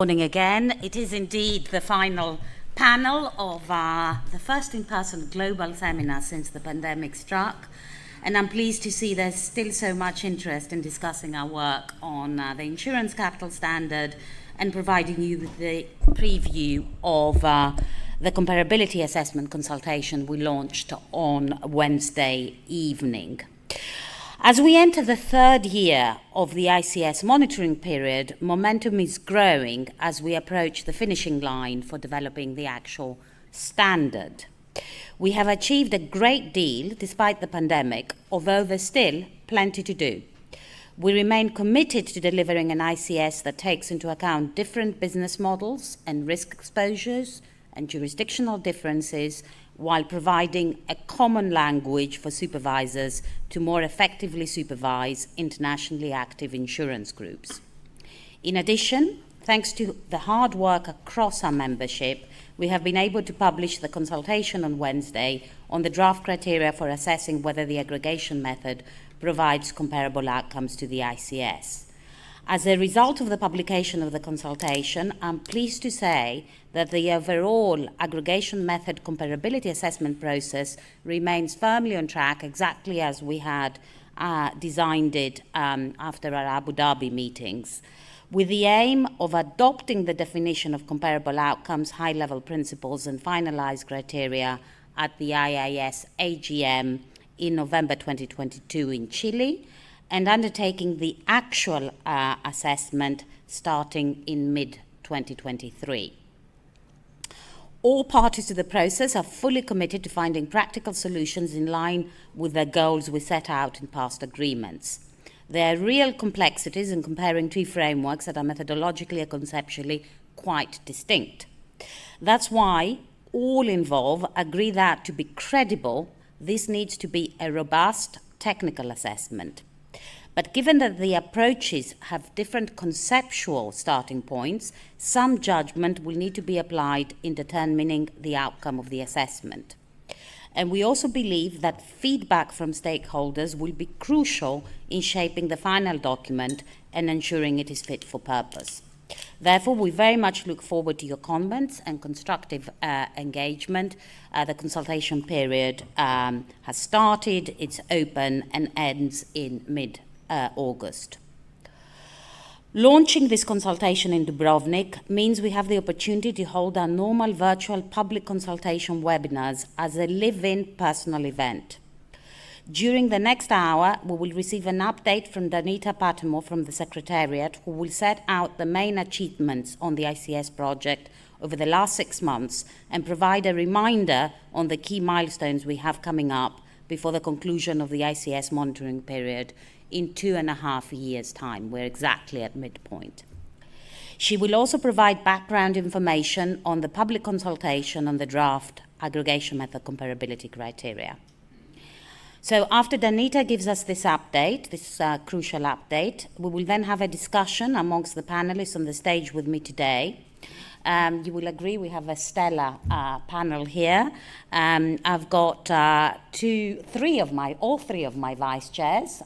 Morning again. It is indeed the final panel of the first in-person global seminar since the pandemic struck, and I'm pleased to see there's still so much interest in discussing our work on the insurance capital standard and providing you with the preview of the comparability assessment consultation we launched on Wednesday evening. As we enter the third year of the ICS monitoring period, momentum is growing as we approach the finishing line for developing the actual standard. We have achieved a great deal despite the pandemic, although there's still plenty to do. We remain committed to delivering an ICS that takes into account different business models and risk exposures and jurisdictional differences, while providing a common language for supervisors to more effectively supervise internationally active insurance groups. In addition, thanks to the hard work across our membership, we have been able to publish the consultation on Wednesday on the draft criteria for assessing whether the aggregation method provides comparable outcomes to the ICS. As a result of the publication of the consultation, I'm pleased to say that the overall aggregation method comparability assessment process remains firmly on track, exactly as we had designed it after our Abu Dhabi meetings, with the aim of adopting the definition of comparable outcomes, high-level principles, and finalized criteria at the IAIS AGM in November 2022 in Chile, and undertaking the actual assessment starting in mid-2023. All parties to the process are fully committed to finding practical solutions in line with the goals we set out in past agreements. There are real complexities in comparing two frameworks that are methodologically and conceptually quite distinct. That's why all involved agree that to be credible, this needs to be a robust technical assessment. But given that the approaches have different conceptual starting points, some judgment will need to be applied in determining the outcome of the assessment. And we also believe that feedback from stakeholders will be crucial in shaping the final document and ensuring it is fit for purpose. Therefore, we very much look forward to your comments and constructive engagement. The consultation period has started, it's open, and ends in mid-August. Launching this consultation in Dubrovnik means we have the opportunity to hold our normal virtual public consultation webinars as a live-in personal event. During the next hour, we will receive an update from Danita Patamo from the Secretariat, who will set out the main achievements on the ICS project over the last 6 months and provide a reminder on the key milestones we have coming up before the conclusion of the ICS monitoring period in 2.5 years' time. We're exactly at midpoint. She will also provide background information on the public consultation on the draft aggregation method comparability criteria. So after Danita gives us this update, this crucial update, we will then have a discussion amongst the panelists on the stage with me today. You will agree we have a stellar panel here. I've got all three of my vice chairs.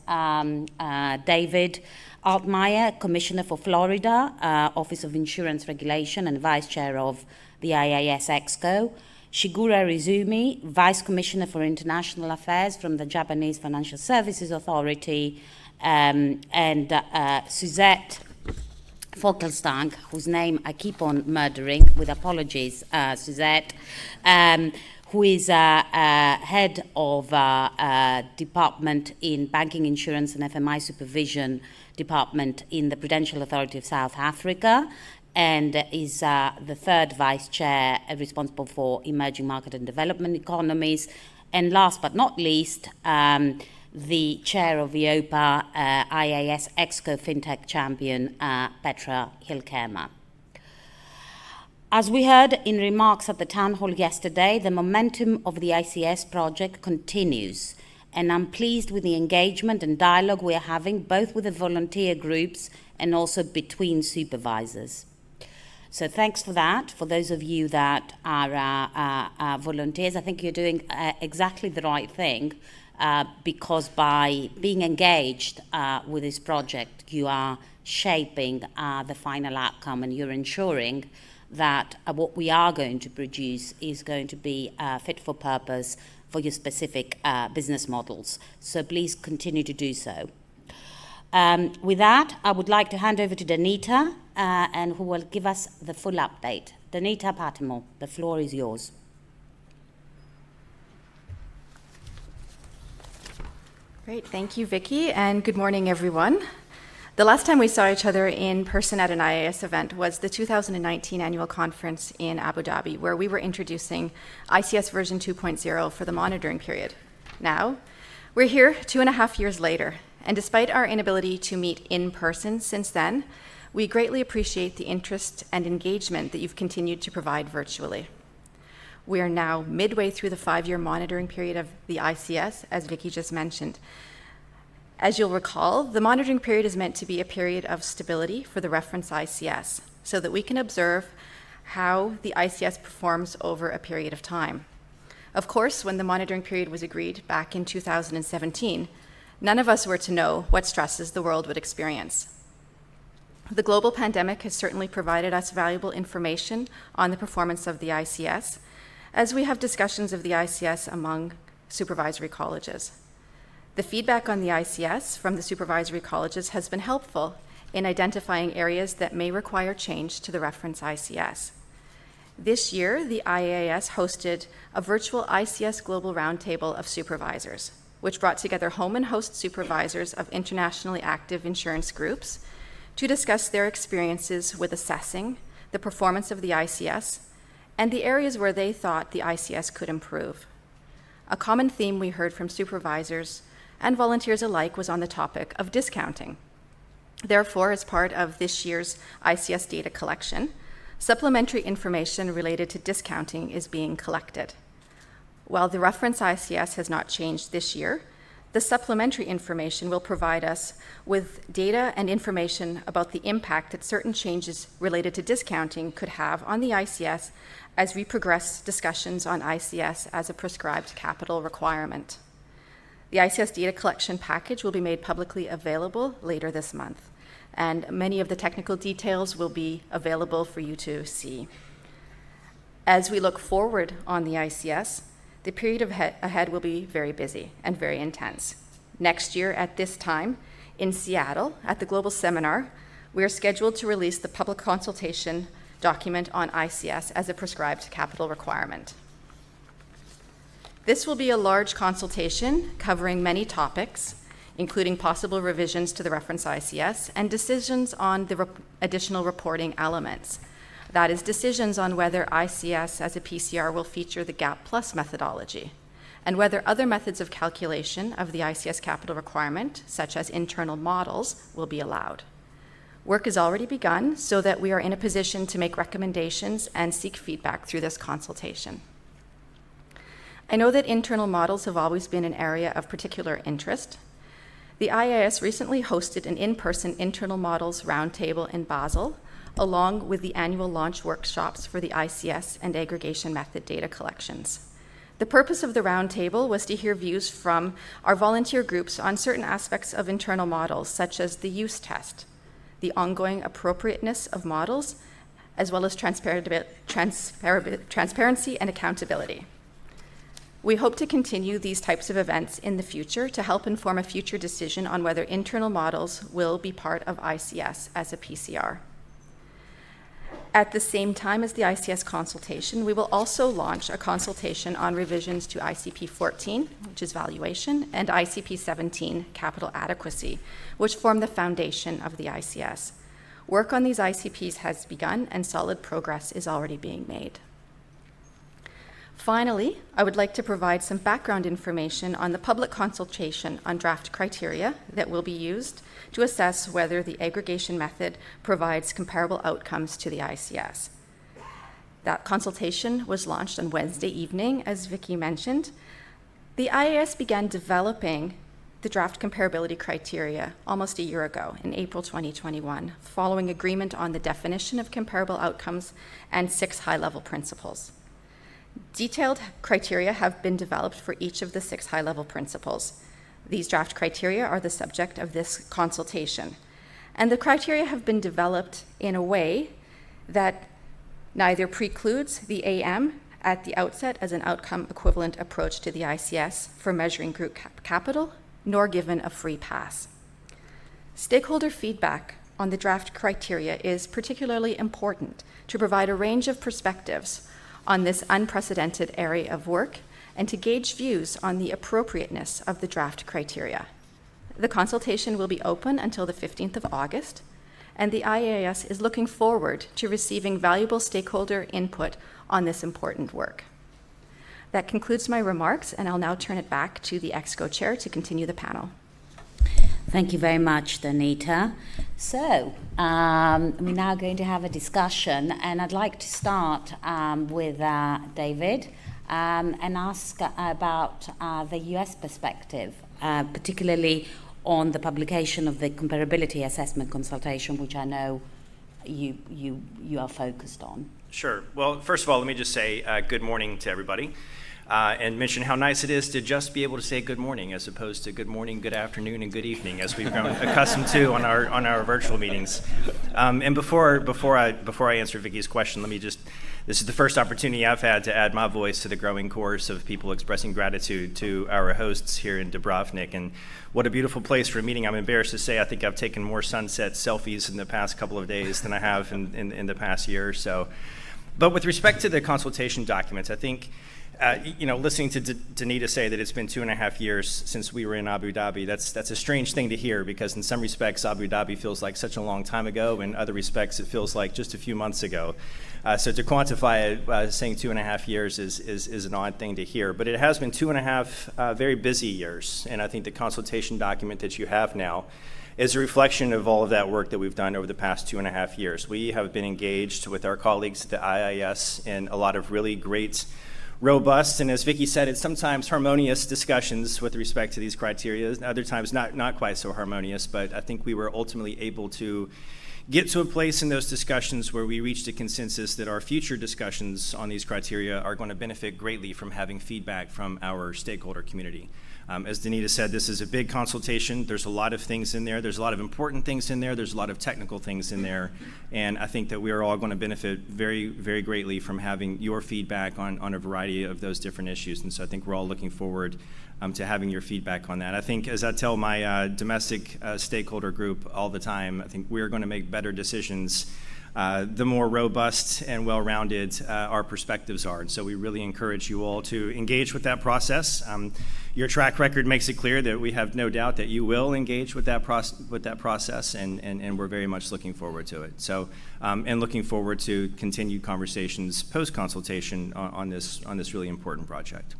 David Altmaier, Commissioner for Florida, Office of Insurance Regulation and Vice Chair of the IAIS EXCO. Shigura Rizumi, Vice Commissioner for International Affairs from the Japanese Financial Services Authority, and Suzette Fokelstang, whose name I keep on murdering, with apologies, Suzette, who is head of department in Banking, Insurance and FMI Supervision Department in the Prudential Authority of South Africa, and is the third vice chair responsible for emerging market and development economies. And last but not least, the chair of EIOPA, IAIS EXCO FinTech champion, Petra Hilkerma. As we heard in remarks at the town hall yesterday, the momentum of the ICS project continues, and I'm pleased with the engagement and dialogue we are having, both with the volunteer groups and also between supervisors. So thanks for that. For those of you that are volunteers, I think you're doing exactly the right thing, because by being engaged with this project, you are shaping the final outcome, and you're ensuring that what we are going to produce is going to be fit for purpose for your specific business models. So please continue to do so. With that, I would like to hand over to Danita, and who will give us the full update. Danita Patimo, the floor is yours. Great, thank you, Vicky, and good morning, everyone. The last time we saw each other in person at an IAIS event was the 2019 annual conference in Abu Dhabi, where we were introducing ICS version 2.0 for the monitoring period. Now, we're here 2.5 years later, and despite our inability to meet in person since then, we greatly appreciate the interest and engagement that you've continued to provide virtually. We are now midway through the 5-year monitoring period of the ICS, as Vicky just mentioned. As you'll recall, the monitoring period is meant to be a period of stability for the reference ICS, so that we can observe how the ICS performs over a period of time. Of course, when the monitoring period was agreed back in 2017, none of us were to know what stresses the world would experience. The global pandemic has certainly provided us valuable information on the performance of the ICS, as we have discussions of the ICS among supervisory colleges. The feedback on the ICS from the supervisory colleges has been helpful in identifying areas that may require change to the reference ICS. This year, the IAIS hosted a virtual ICS Global Roundtable of Supervisors, which brought together home and host supervisors of internationally active insurance groups to discuss their experiences with assessing the performance of the ICS and the areas where they thought the ICS could improve. A common theme we heard from supervisors and volunteers alike was on the topic of discounting. Therefore, as part of this year's ICS data collection, supplementary information related to discounting is being collected. While the reference ICS has not changed this year, the supplementary information will provide us with data and information about the impact that certain changes related to discounting could have on the ICS as we progress discussions on ICS as a prescribed capital requirement. The ICS data collection package will be made publicly available later this month, and many of the technical details will be available for you to see. As we look forward on the ICS, the period ahead will be very busy and very intense. Next year at this time, in Seattle, at the Global Seminar, we are scheduled to release the public consultation document on ICS as a prescribed capital requirement. This will be a large consultation covering many topics, including possible revisions to the reference ICS and decisions on the additional reporting elements. That is, decisions on whether ICS as a PCR will feature the GAP Plus methodology, and whether other methods of calculation of the ICS capital requirement, such as internal models, will be allowed. Work has already begun so that we are in a position to make recommendations and seek feedback through this consultation. I know that internal models have always been an area of particular interest. The IAIS recently hosted an in-person internal models roundtable in Basel, along with the annual launch workshops for the ICS and aggregation method data collections. The purpose of the roundtable was to hear views from our volunteer groups on certain aspects of internal models, such as the use test, the ongoing appropriateness of models, as well as transparency and accountability. We hope to continue these types of events in the future to help inform a future decision on whether internal models will be part of ICS as a PCR. At the same time as the ICS consultation, we will also launch a consultation on revisions to ICP 14, which is valuation, and ICP 17, capital adequacy, which form the foundation of the ICS. Work on these ICPs has begun, and solid progress is already being made. Finally, I would like to provide some background information on the public consultation on draft criteria that will be used to assess whether the aggregation method provides comparable outcomes to the ICS. That consultation was launched on Wednesday evening, as Vicky mentioned. The IAIS began developing the draft comparability criteria almost a year ago, in April 2021, following agreement on the definition of comparable outcomes and 6 high-level principles. Detailed criteria have been developed for each of the 6 high-level principles. These draft criteria are the subject of this consultation. And the criteria have been developed in a way that neither precludes the AM at the outset as an outcome equivalent approach to the ICS for measuring group capital, nor given a free pass. Stakeholder feedback on the draft criteria is particularly important to provide a range of perspectives on this unprecedented area of work and to gauge views on the appropriateness of the draft criteria. The consultation will be open until the 15th of August, and the IAIS is looking forward to receiving valuable stakeholder input on this important work. That concludes my remarks, and I'll now turn it back to the EXCO chair to continue the panel. Thank you very much, Danita. So, we're now going to have a discussion, and I'd like to start with David and ask about the US perspective, particularly on the publication of the comparability assessment consultation, which I know you are focused on. Sure. Well, first of all, let me just say good morning to everybody. And mention how nice it is to just be able to say good morning as opposed to good morning, good afternoon, and good evening, as we've grown accustomed to on our virtual meetings. And before I answer Vicky's question, this is the first opportunity I've had to add my voice to the growing chorus of people expressing gratitude to our hosts here in Dubrovnik. And what a beautiful place for a meeting. I'm embarrassed to say I think I've taken more sunset selfies in the past couple of days than I have in the past year or so. But with respect to the consultation documents, I think listening to Danita say that it's been 2.5 years since we were in Abu Dhabi, that's a strange thing to hear, because in some respects Abu Dhabi feels like such a long time ago, in other respects it feels like just a few months ago. So to quantify it, saying 2.5 years is an odd thing to hear, but it has been 2.5 very busy years, and I think the consultation document that you have now is a reflection of all of that work that we've done over the past 2.5 years. We have been engaged with our colleagues at the IAIS in a lot of really great, robust, and as Vicky said, it's sometimes harmonious discussions with respect to these criteria, other times not quite so harmonious, but I think we were ultimately able to get to a place in those discussions where we reached a consensus that our future discussions on these criteria are going to benefit greatly from having feedback from our stakeholder community. As Danita said, this is a big consultation. There's a lot of things in there. There's a lot of important things in there. There's a lot of technical things in there. And I think that we are all going to benefit very, very greatly from having your feedback on a variety of those different issues. And so I think we're all looking forward to having your feedback on that. I think, as I tell my domestic stakeholder group all the time, I think we're going to make better decisions the more robust and well-rounded our perspectives are. And so we really encourage you all to engage with that process. Your track record makes it clear that we have no doubt that you will engage with that process, and we're very much looking forward to it. So, and looking forward to continued conversations post-consultation on this really important project.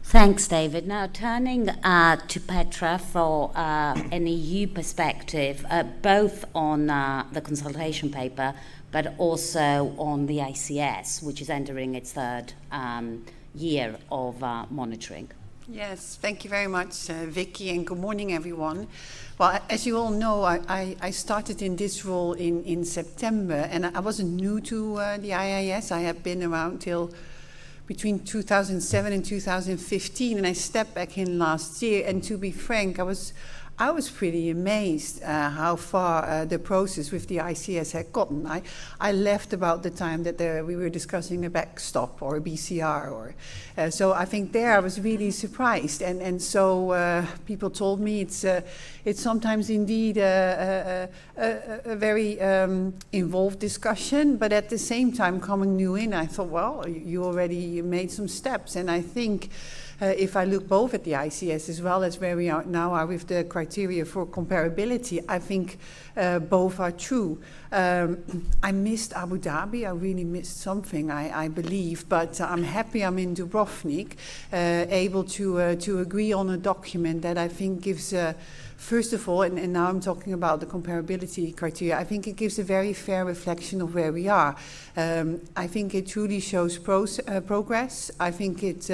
Thanks, David. Now, turning to Petra for an EU perspective, both on the consultation paper, but also on the ICS, which is entering its third year of monitoring. Yes, thank you very much, Vicky, and good morning, everyone. Well, as you all know, I started in this role in September, and I wasn't new to the IAIS. I have been around till between 2007 and 2015, and I stepped back in last year. And to be frank, I was pretty amazed how far the process with the ICS had gotten. I left about the time that we were discussing a backstop or a BCR, so I think there I was really surprised. And so people told me it's sometimes indeed a very involved discussion, but at the same time, coming new in, I thought, well, you already made some steps, and I think. If I look both at the ICS as well as where we are now with the criteria for comparability, I think both are true. I missed Abu Dhabi. I really missed something, I believe, but I'm happy I'm in Dubrovnik, able to agree on a document that I think gives first of all, and now I'm talking about the comparability criteria, I think it gives a very fair reflection of where we are. I think it truly shows progress. I think it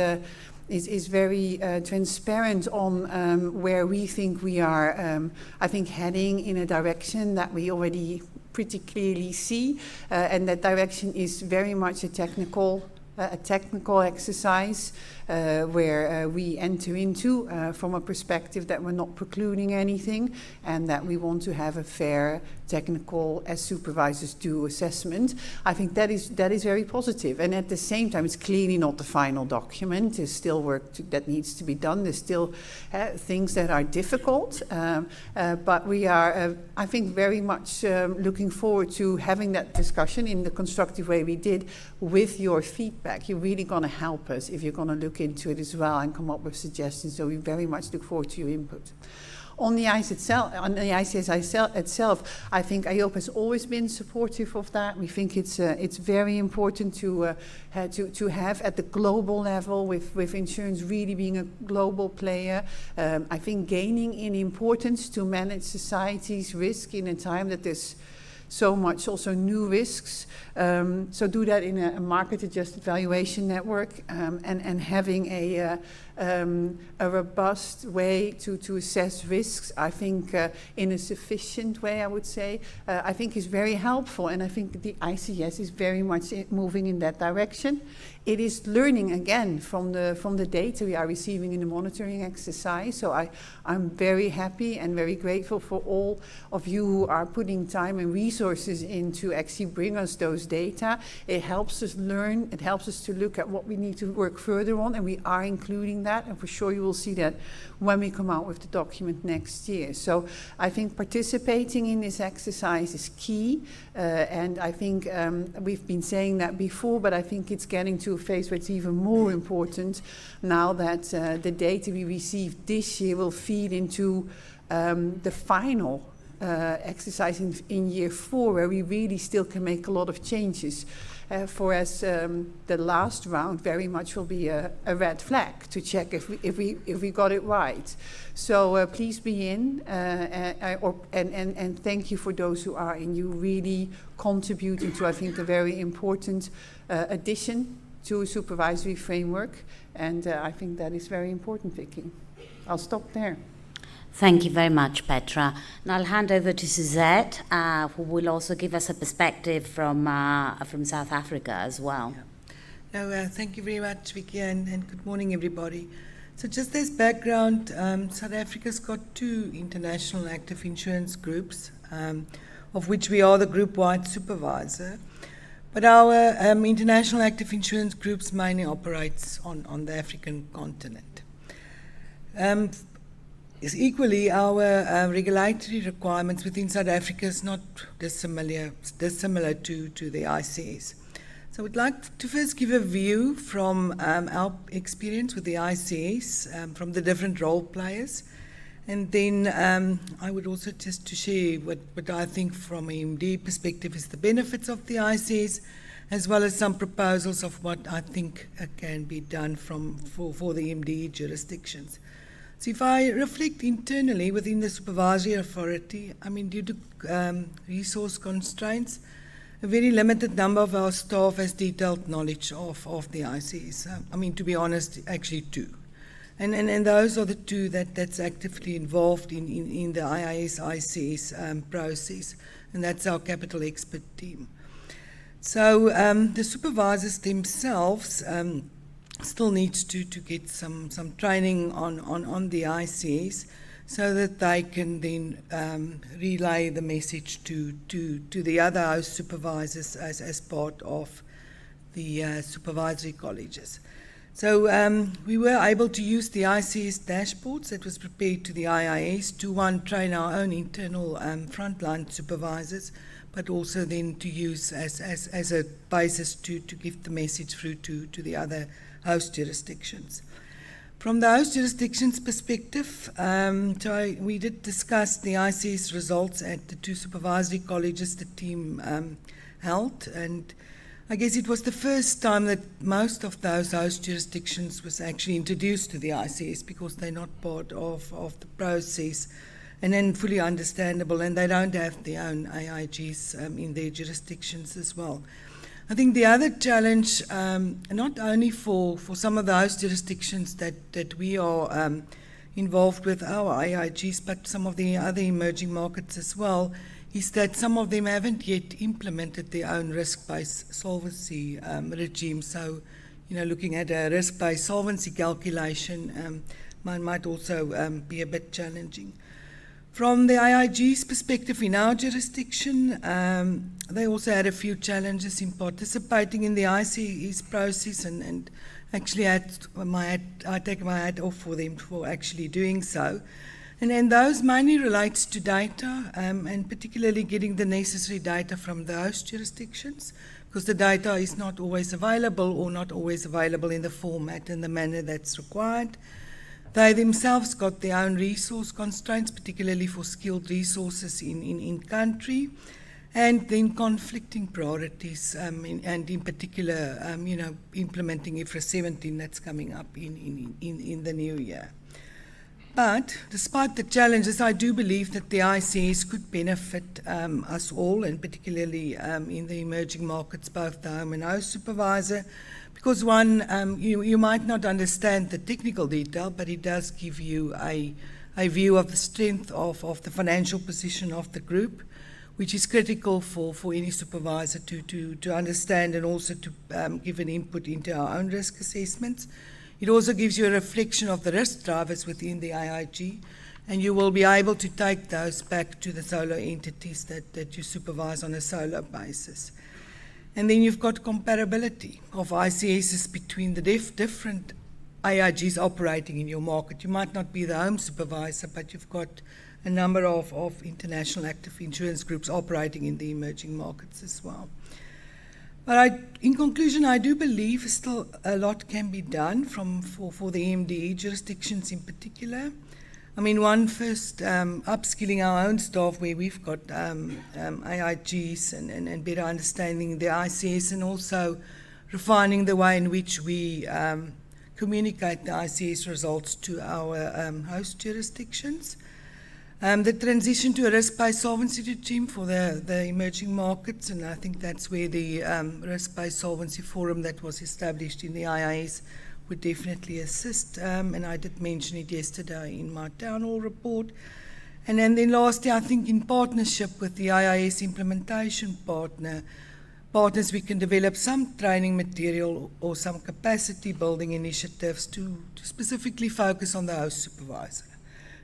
is very transparent on where we think we are, I think, heading in a direction that we already pretty clearly see, and that direction is very much a technical exercise, where we enter into from a perspective that we're not precluding anything and that we want to have a fair technical, as supervisors do, assessment. I think that is very positive. And at the same time, it's clearly not the final document. There's still work that needs to be done. There's still things that are difficult. But we are, I think, very much looking forward to having that discussion in the constructive way we did with your feedback. You're really going to help us if you're going to look into it as well and come up with suggestions. So we very much look forward to your input. On the ICE itself, on the ICS itself, I think IOPA has always been supportive of that. We think it's very important to have at the global level, with insurance really being a global player. I think gaining in importance to manage society's risk in a time that there's so much also new risks. So do that in a market-adjusted valuation network, and having a robust way to assess risks, I think in a sufficient way, I would say, I think is very helpful. And I think the ICS is very much moving in that direction. It is learning again from the data we are receiving in the monitoring exercise. So I'm very happy and very grateful for all of you who are putting time and resources in to actually bring us those data. It helps us learn. It helps us to look at what we need to work further on, and we are including that. And for sure you will see that when we come out with the document next year. So I think participating in this exercise is key. And I think we've been saying that before, but I think it's getting to a phase where it's even more important now that the data we received this year will feed into the final exercise in year 4, where we really still can make a lot of changes. For us, the last round very much will be a red flag to check if we got it right. So please be in, and thank you for those who are in. You really contributing to, I think, a very important addition to a supervisory framework, and I think that is very important, Vicky. I'll stop there. Thank you very much, Petra. Now I'll hand over to Suzette, who will also give us a perspective from South Africa as well. Yeah. No, thank you very much, Vicky, and good morning, everybody. So just as background, South Africa's got 2 international active insurance groups, of which we are the group-wide supervisor. But our international active insurance groups mainly operates on the African continent. Is equally, our regulatory requirements within South Africa is not dissimilar to the ICS. So I would like to first give a view from our experience with the ICS, from the different role players. And then I would also just to share what I think from an MD perspective is the benefits of the ICS, as well as some proposals of what I think can be done for the MD jurisdictions. So if I reflect internally within the supervisory authority, I mean, due to resource constraints, a very limited number of our staff has detailed knowledge of the ICS. I mean, to be honest, actually 2. And those are the 2 that's actively involved in the IAIS ICS process, and that's our capital expert team. So the supervisors themselves still needs to get some training on the ICS so that they can then relay the message to the other host supervisors as part of the supervisory colleges. So we were able to use the ICS dashboards that was prepared to the IAIS to train our own internal frontline supervisors, but also then to use as a basis to give the message through to the other host jurisdictions. From the host jurisdictions perspective, we did discuss the ICS results at the 2 supervisory colleges the team held, and I guess it was the first time that most of those host jurisdictions was actually introduced to the ICS, because they're not part of the process, and then fully understandable, and they don't have their own AIGs in their jurisdictions as well. I think the other challenge, not only for some of those jurisdictions that we are involved with our AIGs, but some of the other emerging markets as well, is that some of them haven't yet implemented their own risk-based solvency regime. So looking at a risk-based solvency calculation might also be a bit challenging. From the IIG's perspective in our jurisdiction, they also had a few challenges in participating in the ICE's process, and actually I take my hat off for them for actually doing so. And those mainly relates to data, and particularly getting the necessary data from those jurisdictions, because the data is not always available or not always available in the format and the manner that's required. They themselves got their own resource constraints, particularly for skilled resources in country, and then conflicting priorities, and in particular, implementing IFRS 17 that's coming up in the new year. But despite the challenges, I do believe that the ICS could benefit us all, and particularly in the emerging markets, both the home and host supervisor, because one, you might not understand the technical detail, but it does give you a view of the strength of the financial position of the group, which is critical for any supervisor to understand, and also to give an input into our own risk assessments. It also gives you a reflection of the risk drivers within the IIG, and you will be able to take those back to the solo entities that you supervise on a solo basis. And then you've got comparability of ICSs between the different IIGs operating in your market. You might not be the home supervisor, but you've got a number of international active insurance groups operating in the emerging markets as well. But in conclusion, I do believe still a lot can be done for the MDE jurisdictions in particular. I mean, one first, upskilling our own staff where we've got AIGs and better understanding the ICS, and also refining the way in which we communicate the ICS results to our host jurisdictions. The transition to a risk-based solvency regime for the emerging markets, and I think that's where the risk-based solvency forum that was established in the IAIS would definitely assist, and I did mention it yesterday in my town hall report. And then lastly, I think in partnership with the IAIS implementation partners, we can develop some training material or some capacity building initiatives to specifically focus on the host supervisor.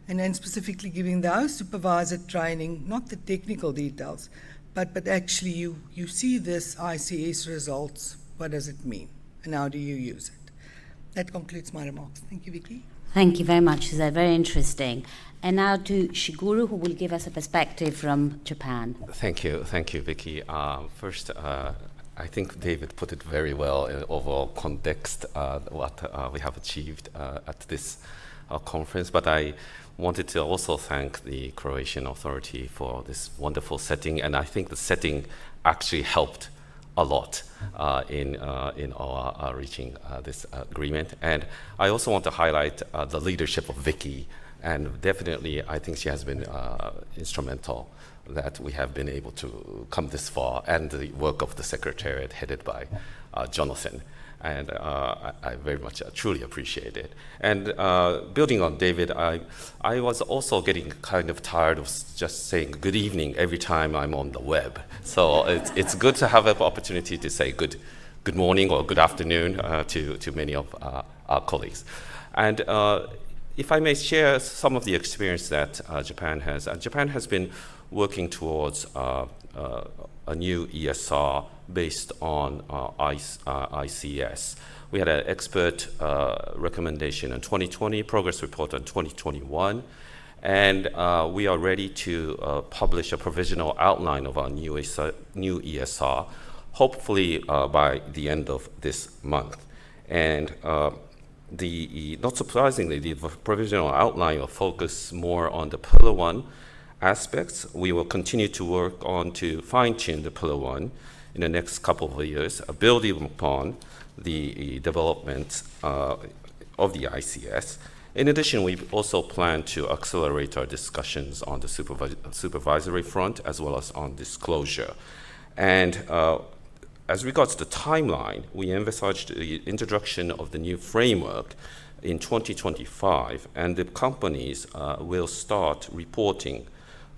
And then specifically giving the host supervisor training, not the technical details, but actually you see this ICS results, what does it mean, and how do you use it? That concludes my remarks. Thank you, Vicky. Thank you very much. They're very interesting. And now to Shiguru, who will give us a perspective from Japan. Thank you, Vicky. First, I think David put it very well in overall context, what we have achieved at this conference. But I wanted to also thank the Croatian authority for this wonderful setting, and I think the setting actually helped a lot in our reaching this agreement. And I also want to highlight the leadership of Vicky, and definitely I think she has been instrumental that we have been able to come this far, and the work of the Secretariat headed by Jonathan. And I very much truly appreciate it. And building on David, I was also getting kind of tired of just saying good evening every time I'm on the web. So it's good to have an opportunity to say good morning or good afternoon to many of our colleagues. And if I may share some of the experience that Japan has been working towards a new ESR based on ICS. We had an expert recommendation in 2020, progress report in 2021, and we are ready to publish a provisional outline of our new ESR, hopefully by the end of this month. And not surprisingly, the provisional outline will focus more on the Pillar 1 aspects. We will continue to work on to fine-tune the Pillar 1 in the next couple of years, building upon the development of the ICS. In addition, we also plan to accelerate our discussions on the supervisory front as well as on disclosure. And as regards to the timeline, we envisaged the introduction of the new framework in 2025, and the companies will start reporting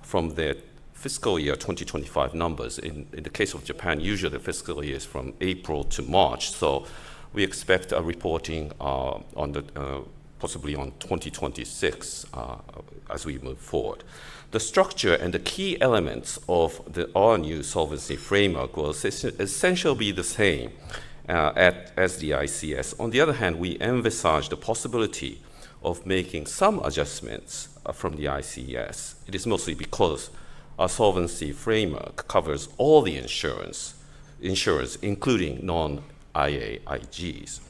from their fiscal year 2025 numbers. In the case of Japan, usually the fiscal year is from April to March. So we expect a reporting on the possibly on 2026 as we move forward. The structure and the key elements of our new solvency framework will essentially be the same as the ICS. On the other hand, we envisage the possibility of making some adjustments from the ICS. It is mostly because our solvency framework covers all the insurers, including non-IAIGs,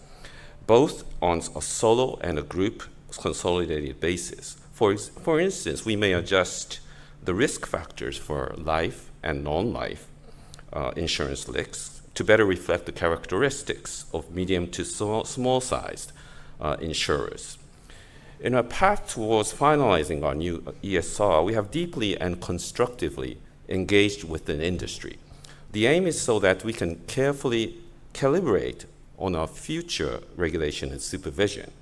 both on a solo and a group consolidated basis. For instance, we may adjust the risk factors for life and non-life insurance risks to better reflect the characteristics of medium to small-sized insurers. In our path towards finalizing our new ESR, we have deeply and constructively engaged with the industry. The aim is so that we can carefully calibrate on our future regulation and supervision,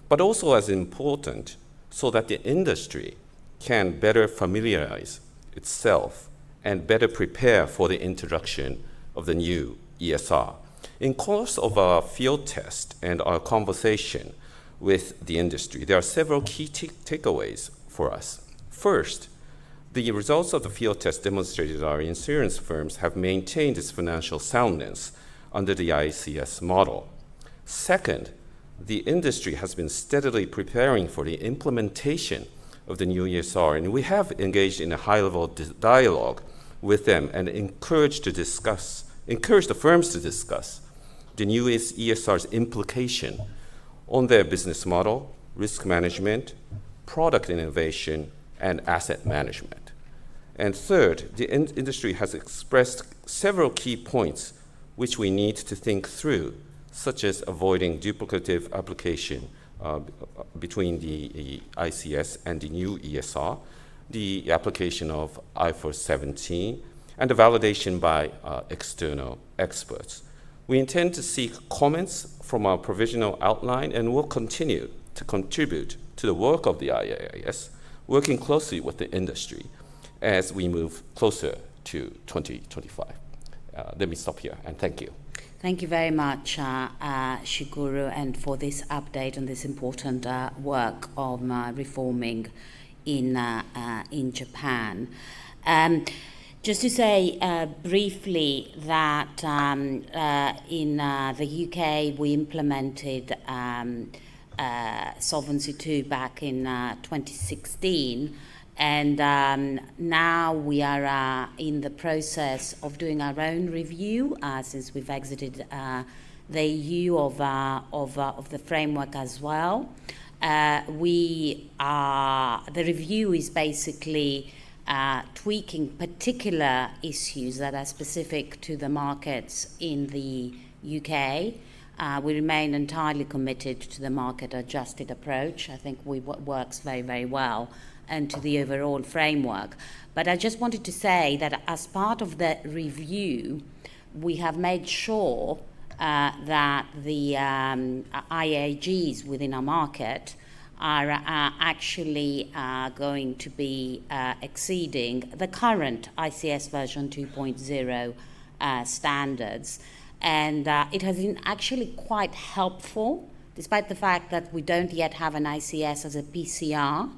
but also as important, so that the industry can better familiarize itself and better prepare for the introduction of the new ESR. In course of our field test and our conversation with the industry, there are several key takeaways for us. First, the results of the field test demonstrated our insurance firms have maintained its financial soundness under the ICS model. Second, the industry has been steadily preparing for the implementation of the new ESR, and we have engaged in a high-level dialogue with them and encouraged the firms to discuss the new ESR's implication on their business model, risk management, product innovation, and asset management. And third, the industry has expressed several key points which we need to think through, such as avoiding duplicative application between the ICS and the new ESR, the application of IFRS 17, and the validation by external experts. We intend to seek comments from our provisional outline and will continue to contribute to the work of the IAIS, working closely with the industry as we move closer to 2025. Let me stop here, and thank you. Thank you very much, Shiguru, and for this update on this important work of reforming in Japan. Just to say briefly that in the UK we implemented Solvency II back in 2016, and now we are in the process of doing our own review since we've exited the EU of the framework as well. The review is basically tweaking particular issues that are specific to the markets in the UK. We remain entirely committed to the market-adjusted approach. I think works very, very well, and to the overall framework. But I just wanted to say that as part of the review, we have made sure that the IAGs within our market are actually going to be exceeding the current ICS version 2.0 standards. And it has been actually quite helpful, despite the fact that we don't yet have an ICS as a PCR,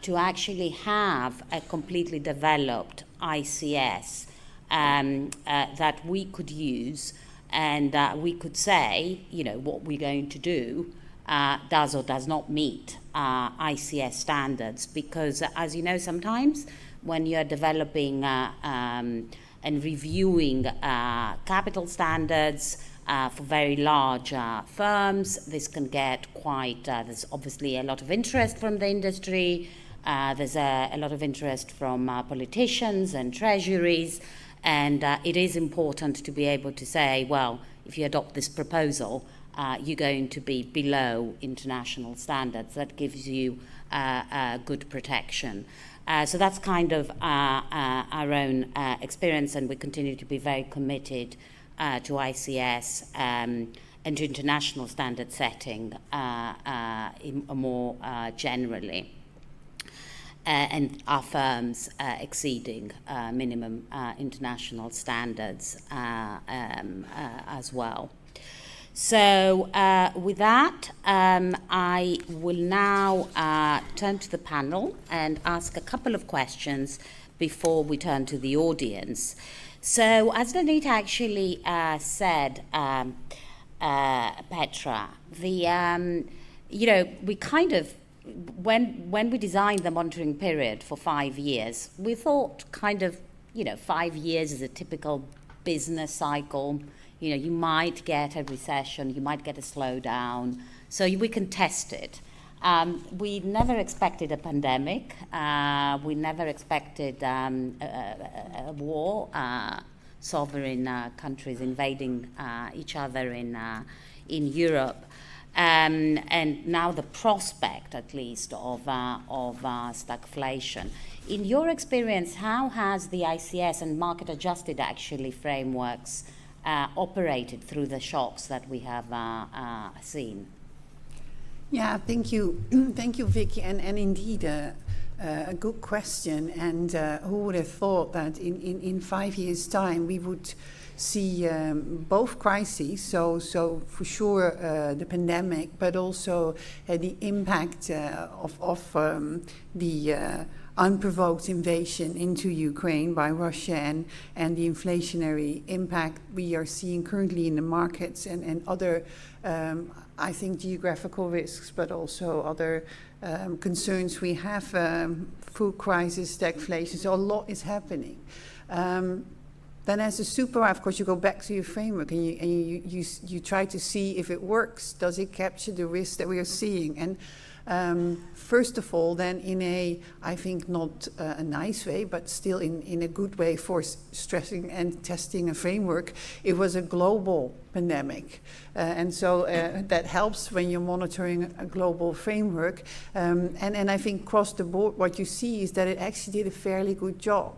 to actually have a completely developed ICS that we could use, and we could say, what we're going to do does or does not meet ICS standards. Because, as you know, sometimes when you're developing and reviewing capital standards for very large firms, this can get quite, there's obviously a lot of interest from the industry, there's a lot of interest from politicians and treasuries, and it is important to be able to say, well, if you adopt this proposal, you're going to be below international standards. That gives you good protection. So that's kind of our own experience, and we continue to be very committed to ICS and to international standard setting more generally, and our firms exceeding minimum international standards as well. So with that, I will now turn to the panel and ask a couple of questions before we turn to the audience. So as Danita actually said, Petra, we kind of, when we designed the monitoring period for 5 years, we thought 5 years is a typical business cycle. You might get a recession, you might get a slowdown, so we can test it. We never expected a pandemic. We never expected a war, sovereign countries invading each other in Europe. And now the prospect, at least, of stagflation. In your experience, how has the ICS and market-adjusted actually frameworks operated through the shocks that we have seen? Yeah, thank you. Thank you, Vicky. And indeed, a good question. And who would have thought that in 5 years' time we would see both crises, so for sure the pandemic, but also the impact of the unprovoked invasion into Ukraine by Russia and the inflationary impact we are seeing currently in the markets and other, I think, geographical risks, but also other concerns we have, food crisis, stagflation, so a lot is happening. Then as a supervisor, of course, you go back to your framework and you try to see if it works. Does it capture the risks that we are seeing? And first of all, then in a, I think not a nice way, but still in a good way for stressing and testing a framework, it was a global pandemic. And so that helps when you're monitoring a global framework. And I think across the board, what you see is that it actually did a fairly good job.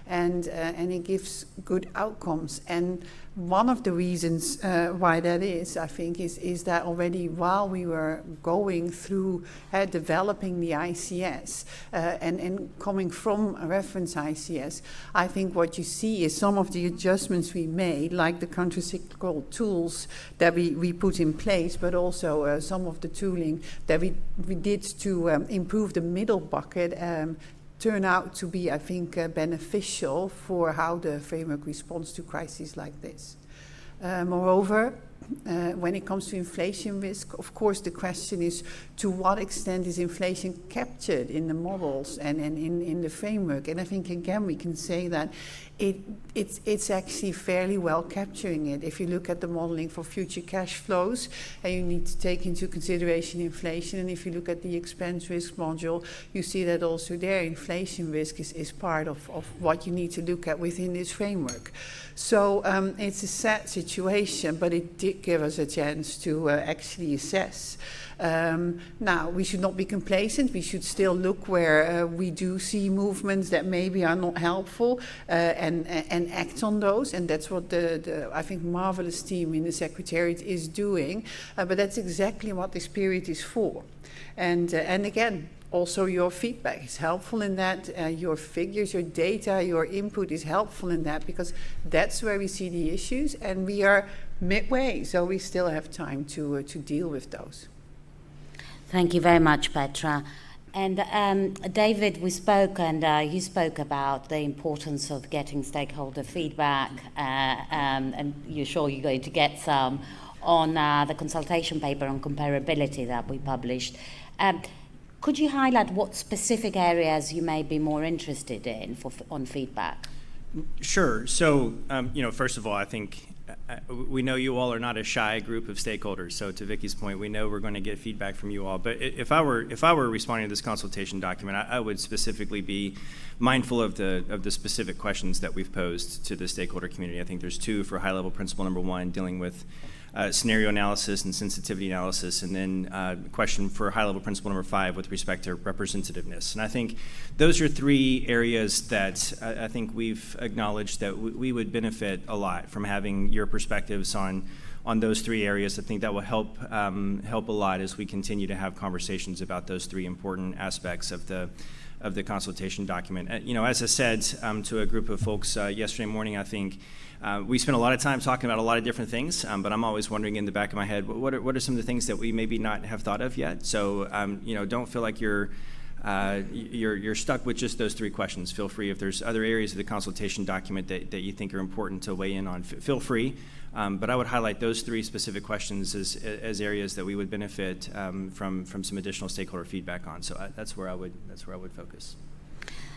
And it gives good outcomes. And one of the reasons why that is, I think, is that already while we were going through developing the ICS and coming from a reference ICS, I think what you see is some of the adjustments we made, like the countercyclical tools that we put in place, but also some of the tooling that we did to improve the middle bucket, turn out to be, I think, beneficial for how the framework responds to crises like this. Moreover, when it comes to inflation risk, of course, the question is to what extent is inflation captured in the models and in the framework? And I think, again, we can say that it's actually fairly well capturing it. If you look at the modeling for future cash flows, you need to take into consideration inflation. And if you look at the expense risk module, you see that also there inflation risk is part of what you need to look at within this framework. So it's a sad situation, but it did give us a chance to actually assess. Now, we should not be complacent. We should still look where we do see movements that maybe are not helpful and act on those. And that's what the I think, marvelous team in the Secretariat is doing. But that's exactly what this period is for. And again, also your feedback is helpful in that. Your figures, your data, your input is helpful in that, because that's where we see the issues. And we are midway, so we still have time to deal with those. Thank you very much, Petra. And David, we spoke, and you spoke about the importance of getting stakeholder feedback, and you're sure you're going to get some on the consultation paper on comparability that we published. Could you highlight what specific areas you may be more interested in on feedback? Sure. So, first of all, I think we know you all are not a shy group of stakeholders. So to Vicky's point, we know we're going to get feedback from you all. But if I were responding to this consultation document, I would specifically be mindful of the specific questions that we've posed to the stakeholder community. I think there's two for high-level principle number one, dealing with scenario analysis and sensitivity analysis, and then question for high-level principle number 5 with respect to representativeness. And I think those are three areas that I think we've acknowledged that we would benefit a lot from having your perspectives on those three areas. I think that will help a lot as we continue to have conversations about those three important aspects of the of the consultation document. As I said to a group of folks yesterday morning, I think we spent a lot of time talking about a lot of different things, but I'm always wondering in the back of my head, what are some of the things that we maybe not have thought of yet? So, don't feel like you're stuck with just those 3 questions. Feel free, if there's other areas of the consultation document that you think are important to weigh in on, feel free. But I would highlight those 3 specific questions as areas that we would benefit from some additional stakeholder feedback on. So that's where I would focus.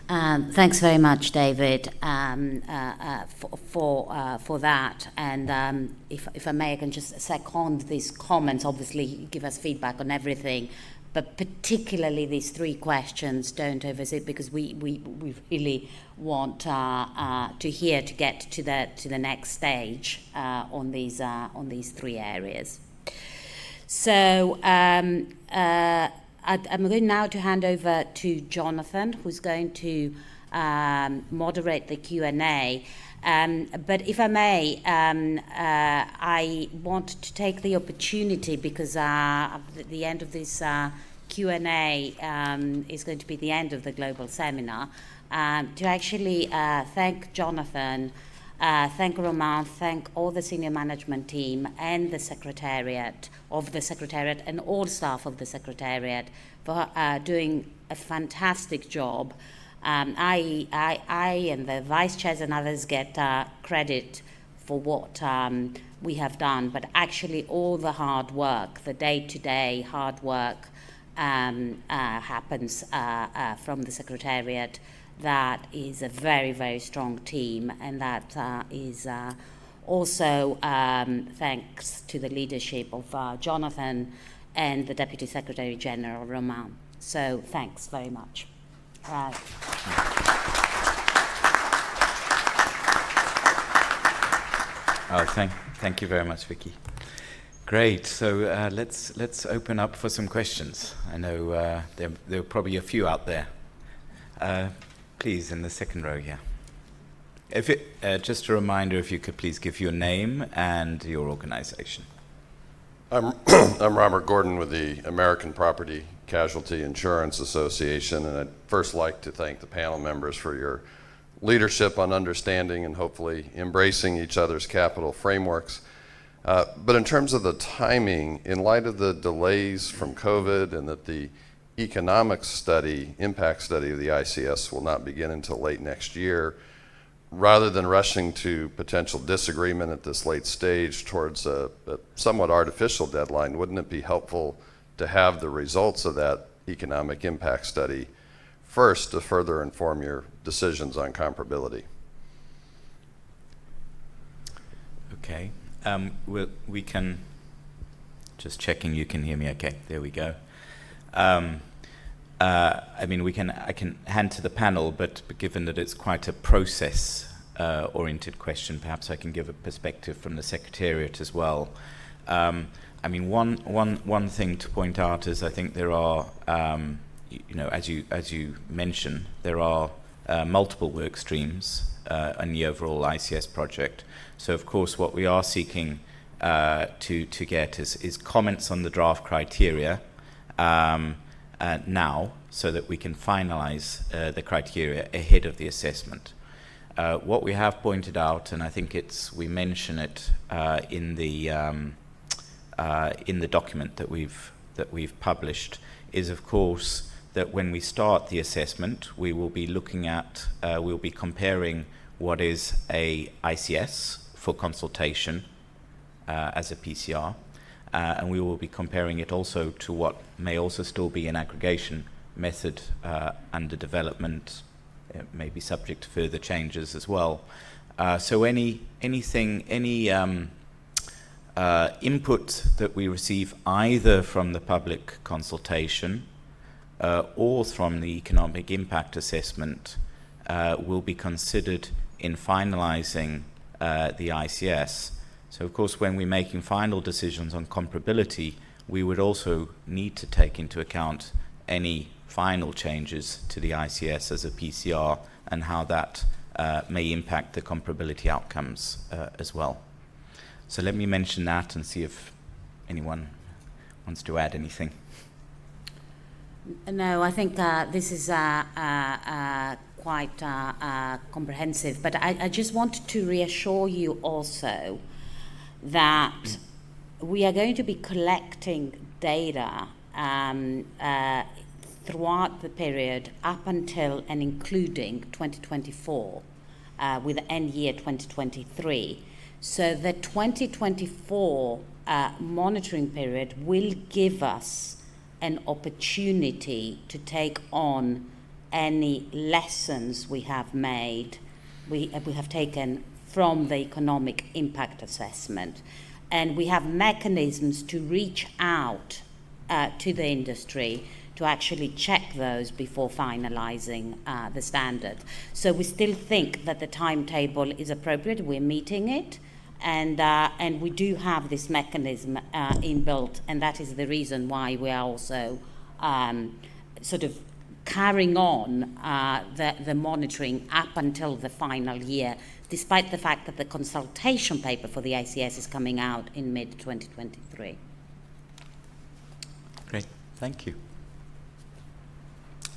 Thanks very much, David, for that. And if I may, I can just second these comments. Obviously, give us feedback on everything, but particularly these 3 questions don't oversee, because we really want to get to the next stage on these 3 areas. So I'm going now to hand over to Jonathan, who's going to moderate the Q&A. But if I may, I want to take the opportunity, because the end of this Q&A is going to be the end of the global seminar, to actually thank Jonathan, thank Romain, thank all the senior management team and the Secretariat and all staff of the Secretariat for doing a fantastic job. I and the vice chairs and others get credit for what we have done, but actually all the hard work, the day-to-day hard work happens from the Secretariat. That is a very, very strong team, and that is also thanks to the leadership of Jonathan and the Deputy Secretary General, Romain. So thanks very much. Thank you very much, Vicky. Great. So let's open up for some questions. I know there are probably a few out there. Please, in the second row here. Just a reminder, if you could please give your name and your organization. I'm Robert Gordon with the American Property Casualty Insurance Association, and I'd first like to thank the panel members for your leadership on understanding and hopefully embracing each other's capital frameworks. But in terms of the timing, in light of the delays from COVID and that the economic study, impact study of the ICS will not begin until late next year, rather than rushing to potential disagreement at this late stage towards a somewhat artificial deadline, wouldn't it be helpful to have the results of that economic impact study first to further inform your decisions on comparability? Okay. We can, just checking you can hear me okay. There we go. I mean, I can hand to the panel, but given that it's quite a process-oriented question, perhaps I can give a perspective from the Secretariat as well. I mean, one thing to point out is I think there are, as you mentioned, there are multiple work streams in the overall ICS project. So, of course, what we are seeking to get is comments on the draft criteria now, so that we can finalize the criteria ahead of the assessment. What we have pointed out, and I think we mention it in the document that we've published, is of course that when we start the assessment, we will be looking at, we'll be comparing what is a ICS for consultation as a PCR, and we will be comparing it also to what may also still be an aggregation method under development. It may be subject to further changes as well. So any input that we receive either from the public consultation or from the economic impact assessment will be considered in finalizing the ICS. So of course, when we're making final decisions on comparability, we would also need to take into account any final changes to the ICS as a PCR and how that may impact the comparability outcomes as well. So let me mention that and see if anyone wants to add anything. No, I think this is quite comprehensive, but I just wanted to reassure you also that we are going to be collecting data throughout the period up until and including 2024, with the end year 2023. So the 2024 monitoring period will give us an opportunity to take on any lessons we have made, we have taken from the economic impact assessment. And we have mechanisms to reach out to the industry to actually check those before finalizing the standard. So we still think that the timetable is appropriate, we're meeting it, and we do have this mechanism inbuilt, and that is the reason why we are also sort of carrying on the monitoring up until the final year, despite the fact that the consultation paper for the ICS is coming out in mid-2023. Great, thank you.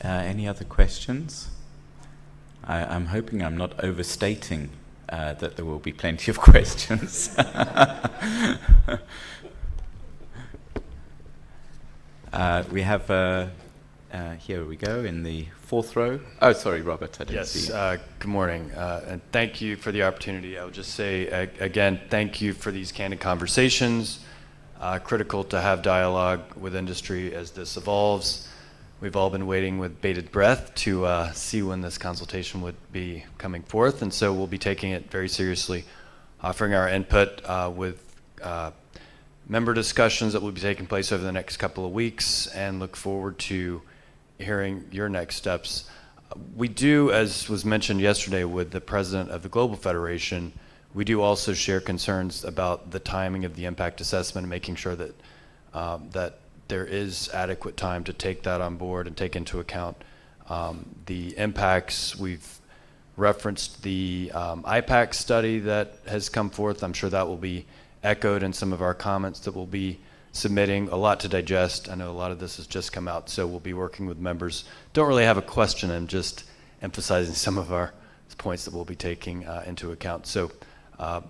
Any other questions? I'm hoping I'm not overstating that there will be plenty of questions. We have, here we go, in the fourth row. Oh, sorry, Robert, I didn't see you. Good morning, and thank you for the opportunity. I would just say, again, thank you for these candid conversations. Critical to have dialogue with industry as this evolves. We've all been waiting with bated breath to see when this consultation would be coming forth, and so we'll be taking it very seriously, offering our input with member discussions that will be taking place over the next couple of weeks, and look forward to hearing your next steps. We do, as was mentioned yesterday with the president of the Global Federation, we do also share concerns about the timing of the impact assessment and making sure that that there is adequate time to take that on board and take into account the impacts. We've referenced the IPAC study that has come forth. I'm sure that will be echoed in some of our comments that we'll be submitting. A lot to digest. I know a lot of this has just come out, so we'll be working with members. Don't really have a question, I'm just emphasizing some of our points that we'll be taking into account. So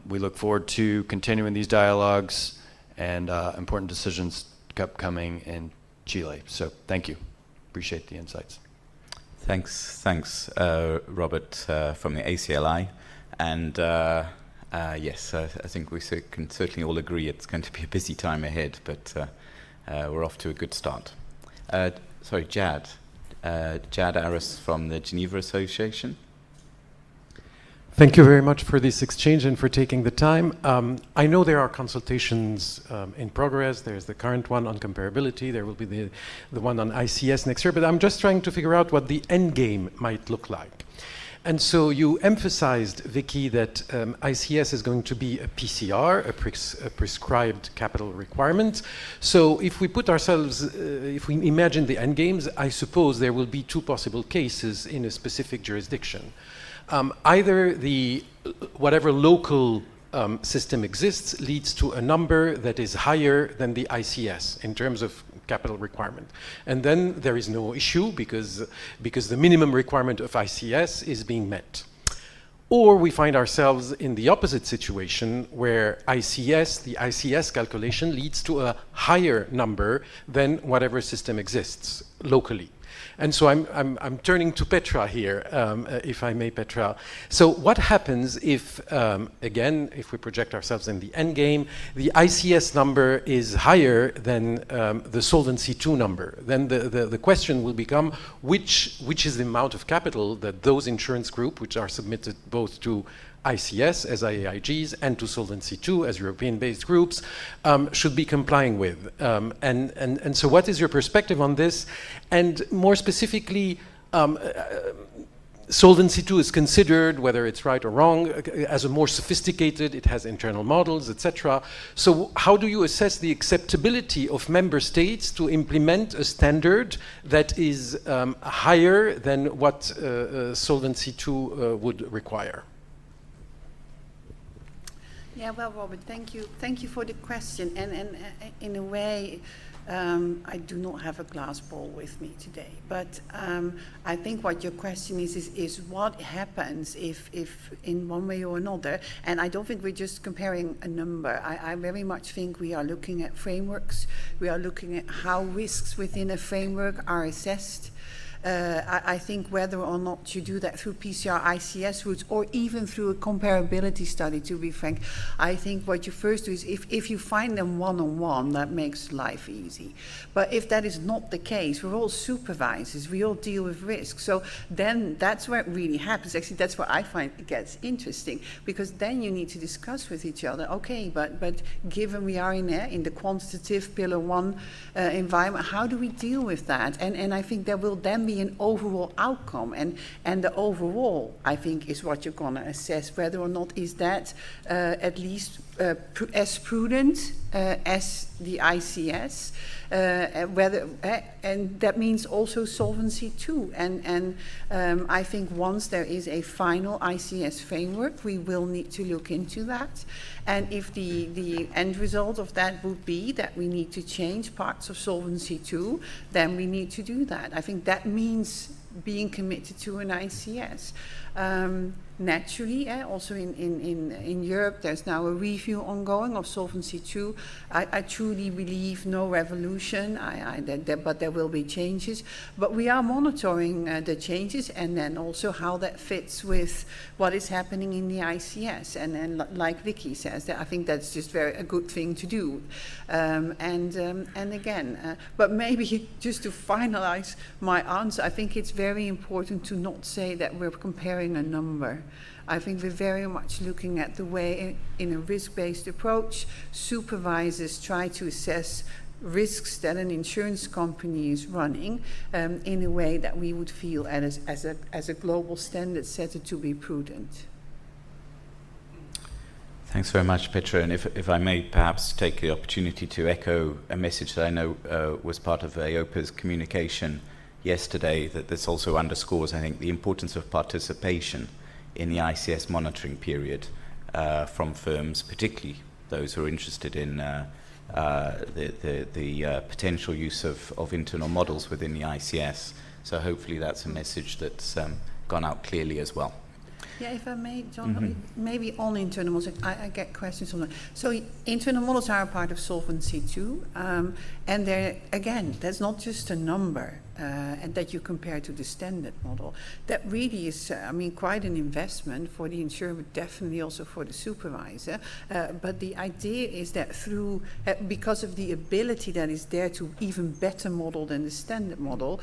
we look forward to continuing these dialogues and important decisions upcoming in Chile. So thank you. Appreciate the insights. Thanks, Robert from the ACLI. And yes, I think we can certainly all agree it's going to be a busy time ahead, but we're off to a good start. Sorry, Jad Aris from the Geneva Association. Thank you very much for this exchange and for taking the time. I know there are consultations in progress. There's the current one on comparability. There will be the one on ICS next year. But I'm just trying to figure out what the end game might look like. And so you emphasized, Vicky, that ICS is going to be a PCR, a prescribed capital requirement. So if we put ourselves, if we imagine the end games, I suppose there will be two possible cases in a specific jurisdiction. Either whatever local system exists leads to a number that is higher than the ICS in terms of capital requirement. And then there is no issue because the minimum requirement of ICS is being met. Or we find ourselves in the opposite situation where the ICS calculation leads to a higher number than whatever system exists locally. And so I'm turning to Petra here, if I may, Petra. So what happens if, again, if we project ourselves in the end game, the ICS number is higher than the Solvency II number? Then the question will become, which is the amount of capital that those insurance groups, which are submitted both to ICS as IAIGs and to Solvency II as European-based groups, should be complying with. And so what is your perspective on this? And more specifically, Solvency II is considered, whether it's right or wrong, as a more sophisticated, it has internal models, etc. So how do you assess the acceptability of member states to implement a standard that is higher than what Solvency II would require? Yeah, well, Robert, thank you for the question. And in a way, I do not have a glass ball with me today, but I think what your question is what happens if in one way or another, and I don't think we're just comparing a number. I very much think we are looking at frameworks. We are looking at how risks within a framework are assessed. I think whether or not you do that through PCR ICS routes or even through a comparability study, to be frank, I think what you first do is if you find them one-on-one, that makes life easy. But if that is not the case, we're all supervisors, we all deal with risk. So then that's where it really happens. Actually, that's where I find it gets interesting, because then you need to discuss with each other, okay, but given we are in the quantitative pillar 1 environment, how do we deal with that? And I think there will then be an overall outcome, and the overall, I think, is what you're going to assess, whether or not is that at least as prudent as the ICS, and that means also Solvency II. And I think once there is a final ICS framework, we will need to look into that. And if the end result of that would be that we need to change parts of Solvency II, then we need to do that. I think that means being committed to an ICS. Naturally, also in Europe, there's now a review ongoing of Solvency II. I truly believe no revolution, but there will be changes. But we are monitoring the changes, and then also how that fits with what is happening in the ICS. And then, like Vicky says, I think that's just a good thing to do. And again, but maybe just to finalize my answer, I think it's very important to not say that we're comparing a number. I think we're very much looking at the way in a risk-based approach, supervisors try to assess risks that an insurance company is running in a way that we would feel as a global standard setter to be prudent. Thanks very much, Petra. And if I may perhaps take the opportunity to echo a message that I know was part of EIOPA's communication yesterday, that this also underscores, I think, the importance of participation in the ICS monitoring period from firms, particularly those who are interested in the potential use of internal models within the ICS. So hopefully that's a message that's gone out clearly as well. Yeah, if I may, John, maybe on internal models, I get questions on that. So internal models are a part of Solvency II, and they're, again, that's not just a number and that you compare to the standard model. That really is, quite an investment for the insurer, but definitely also for the supervisor. But the idea is that through, because of the ability that is there to even better model than the standard model,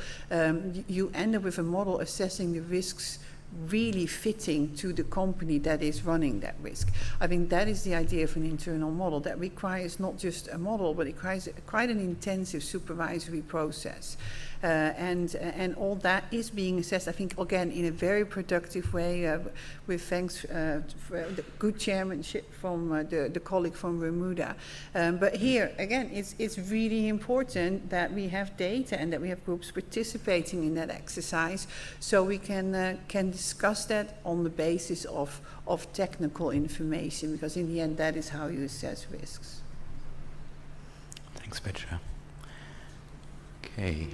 you end up with a model assessing the risks really fitting to the company that is running that risk. I think that is the idea of an internal model. That requires not just a model, but it requires quite an intensive supervisory process. And all that is being assessed, I think, again, in a very productive way, with thanks for the good chairmanship from the colleague from Bermuda. But here, again, it's really important that we have data and that we have groups participating in that exercise, so we can discuss that on the basis of technical information, because in the end, that is how you assess risks. Thanks, Petra. Okay.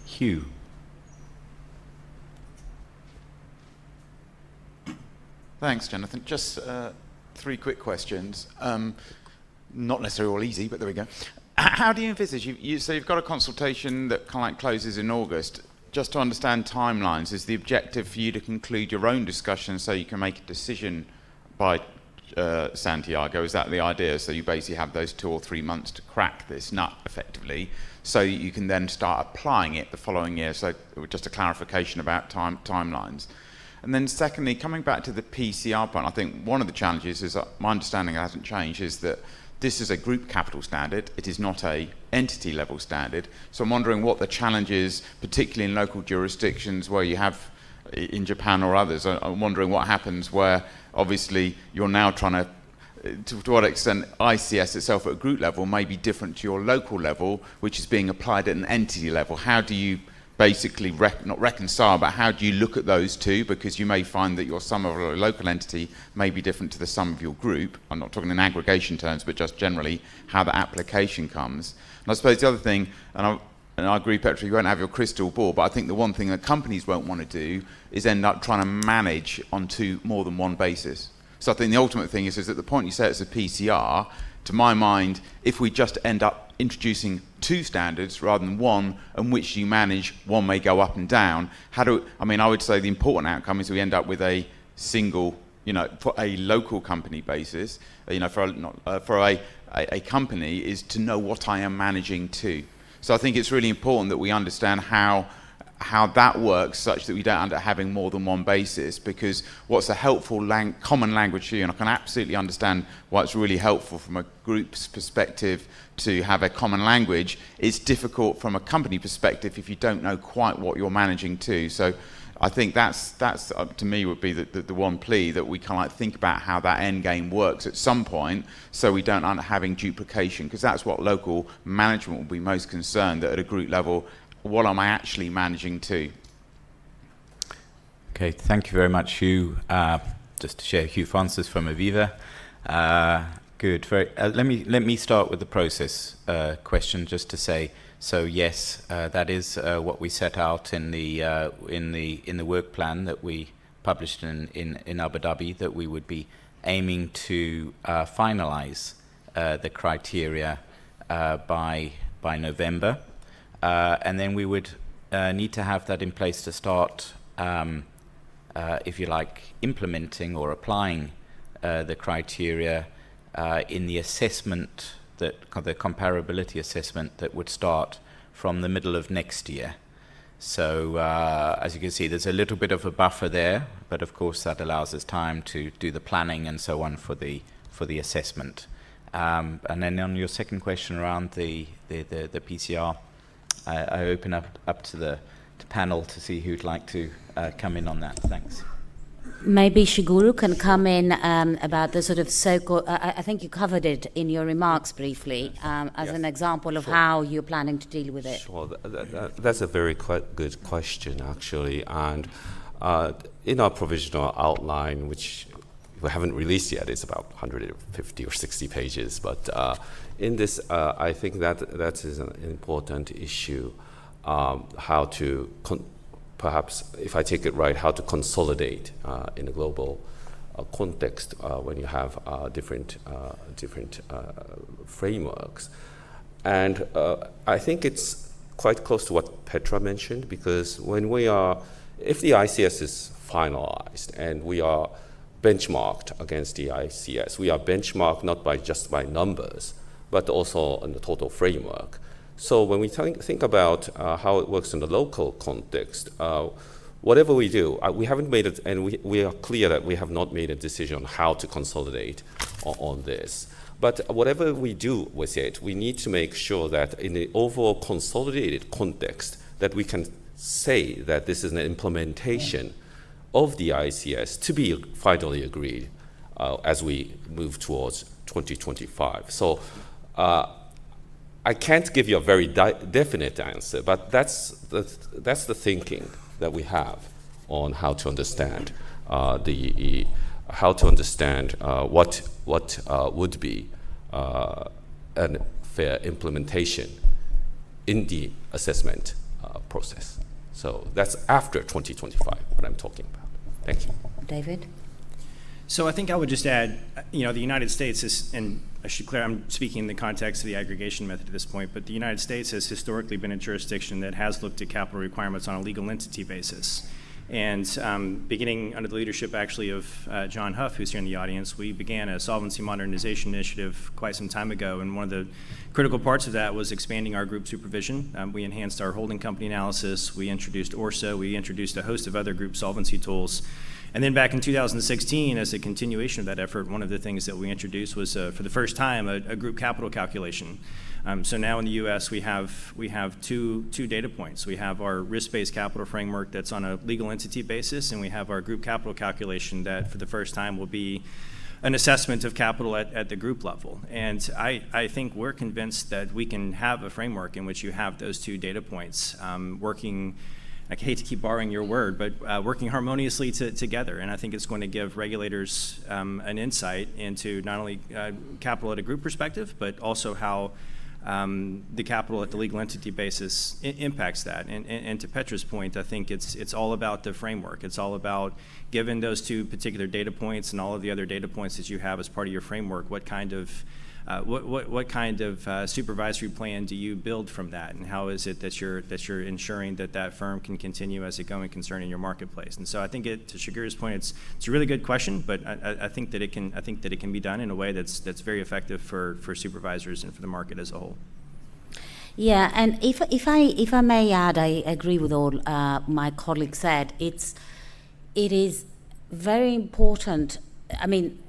Hugh. Thanks, Jonathan. Just 3 quick questions. Not necessarily all easy, but there we go. How do you envisage, so you've got a consultation that kind of like closes in August. Just to understand timelines, is the objective for you to conclude your own discussion so you can make a decision by Santiago? Is that the idea? So you basically have those 2 or 3 months to crack this nut effectively, so you can then start applying it the following year. So just a clarification about timelines. And then secondly, coming back to the PCR point, I think one of the challenges is, my understanding hasn't changed, is that this is a group capital standard. It is not a entity level standard. So I'm wondering what the challenge is, particularly in local jurisdictions where you have, in Japan or others, I'm wondering what happens where obviously you're now trying to what extent ICS itself at a group level may be different to your local level, which is being applied at an entity level. How do you basically not reconcile, but how do you look at those two? Because you may find that your sum of a local entity may be different to the sum of your group. I'm not talking in aggregation terms, but just generally how the application comes. And I suppose the other thing, and I agree, Petra, you won't have your crystal ball, but I think the one thing that companies won't want to do is end up trying to manage on more than one basis. So I think the ultimate thing is at the point you say it's a PCR, to my mind, if we just end up introducing two standards rather than one, and which you manage, one may go up and down. I would say the important outcome is we end up with a single, for a local company basis, for a company is to know what I am managing to. So I think it's really important that we understand how that works such that we don't end up having more than one basis, because what's a helpful common language here, and I can absolutely understand why it's really helpful from a group's perspective to have a common language. It's difficult from a company perspective if you don't know quite what you're managing to. So I think that's to me would be the one plea, that we kind of think about how that end game works at some point, so we don't end up having duplication, because that's what local management will be most concerned, that at a group level, what am I actually managing to? Okay, thank you very much, Hugh. Just to share, Hugh Francis from Aviva. Good. Let me start with the process question, just to say. So yes, that is what we set out in the work plan that we published in Abu Dhabi, that we would be aiming to finalize the criteria by November, and then we would need to have that in place to start, if you like, implementing or applying the criteria in the assessment, the comparability assessment that would start from the middle of next year. So as you can see, there's a little bit of a buffer there, but of course that allows us time to do the planning and so on for the assessment. And then on your second question around the PCR, I open up to the panel to see who'd like to come in on that. Thanks. Maybe Shiguru can come in about the sort of so-called, I think you covered it in your remarks briefly, as an example of how you're planning to deal with it. Sure, that's a very good question, actually. And in our provisional outline, which we haven't released yet, it's about 150 or 60 pages, but in this, I think that is an important issue, how to perhaps, if I take it right, how to consolidate in a global context when you have different frameworks. And I think it's quite close to what Petra mentioned, because when if the ICS is finalized and we are benchmarked against the ICS, we are benchmarked not just by numbers, but also on the total framework. So when we think about how it works in the local context, whatever we do, we haven't made it, and we are clear that we have not made a decision on how to consolidate on this. But whatever we do with it, we need to make sure that in the overall consolidated context, that we can say that this is an implementation of the ICS to be finally agreed as we move towards 2025. So I can't give you a very definite answer, but that's the thinking that we have on how to understand what would be a fair implementation in the assessment process. So that's after 2025, what I'm talking about. Thank you. David? So I think I would just add, the United States is, and I should clear, I'm speaking in the context of the aggregation method at this point, but the United States has historically been a jurisdiction that has looked at capital requirements on a legal entity basis. And beginning under the leadership actually of John Huff, who's here in the audience, we began a solvency modernization initiative quite some time ago, and one of the critical parts of that was expanding our group supervision. We enhanced our holding company analysis, we introduced ORSA, we introduced a host of other group solvency tools. And then back in 2016, as a continuation of that effort, one of the things that we introduced was, for the first time, a group capital calculation. So now in the U.S. we have two data points. We have our risk-based capital framework that's on a legal entity basis, and we have our group capital calculation that, for the first time, will be an assessment of capital at the group level. And I think we're convinced that we can have a framework in which you have those two data points working, I hate to keep borrowing your word, but working harmoniously together. And I think it's going to give regulators an insight into not only capital at a group perspective, but also how the capital at the legal entity basis impacts that. And to Petra's point, I think it's all about the framework. It's all about, given those two particular data points and all of the other data points that you have as part of your framework, what kind of supervisory plan do you build from that, and how is it that you're ensuring that firm can continue as a going concern in your marketplace? And so I think to Shagir's point, it's a really good question, but I think that it can be done in a way that's very effective for supervisors and for the market as a whole. Yeah, and if I may add, I agree with all my colleagues said. It is very important. I mean,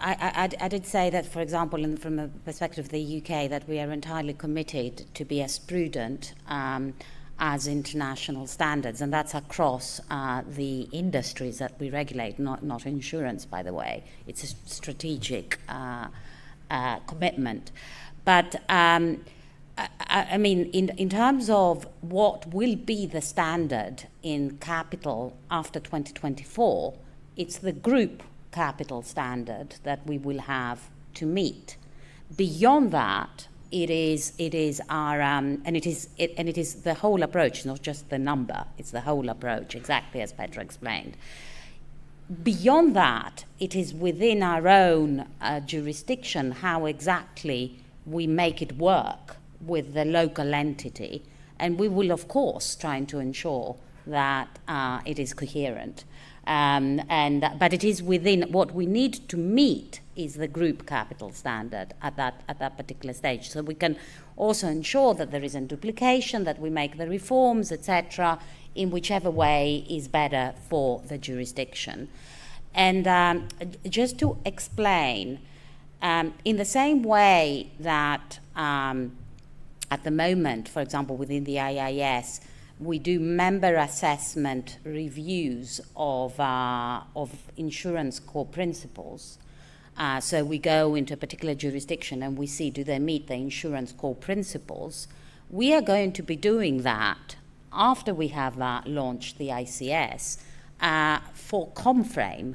I did say that, for example, from a perspective of the UK, that we are entirely committed to be as prudent as international standards, and that's across the industries that we regulate, not insurance, by the way. It's a strategic commitment. But I mean, in terms of what will be the standard in capital after 2024, it's the group capital standard that we will have to meet. Beyond that, it is our and it is the whole approach, not just the number. It's the whole approach, exactly as Petra explained. Beyond that, it is within our own jurisdiction how exactly we make it work with the local entity, and we will, of course, trying to ensure that it is coherent. But it is within what we need to meet is the group capital standard at that particular stage. So we can also ensure that there isn't duplication, that we make the reforms, etc., in whichever way is better for the jurisdiction. And just to explain, in the same way that at the moment, for example, within the IAIS, we do member assessment reviews of insurance core principles. So we go into a particular jurisdiction and we see, do they meet the insurance core principles? We are going to be doing that after we have launched the ICS for ComFrame.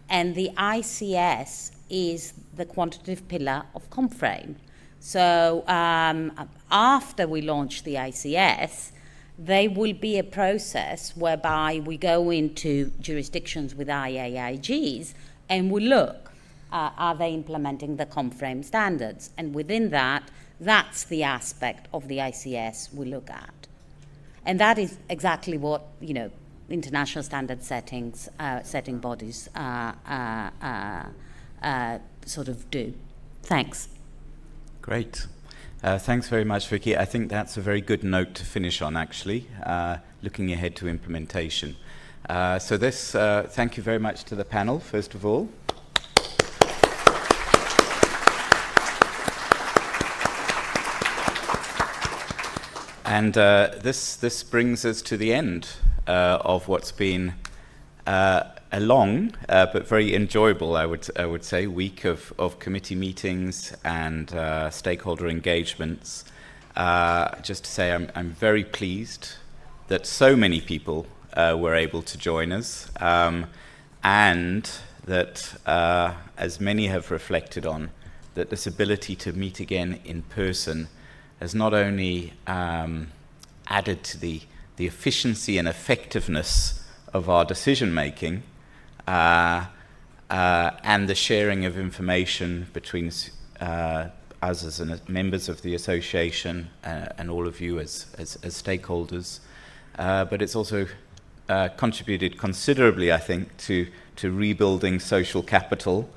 And the ICS is the quantitative pillar of ComFrame. So after we launch the ICS, there will be a process whereby we go into jurisdictions with IAIGs and we look, are they implementing the ComFrame standards? And within that, that's the aspect of the ICS we look at. And that is exactly what, international standard setting bodies sort of do. Thanks. Great. Thanks very much, Vicky. I think that's a very good note to finish on, actually, looking ahead to implementation. Thank you very much to the panel, first of all. And this brings us to the end of what's been a long but very enjoyable, I would say, week of committee meetings and stakeholder engagements. Just to say, I'm very pleased that so many people were able to join us, and that, as many have reflected on, that this ability to meet again in person has not only added to the efficiency and effectiveness of our decision making, and the sharing of information between us as members of the association and all of you as stakeholders, but it's also contributed considerably, I think, to rebuilding social capital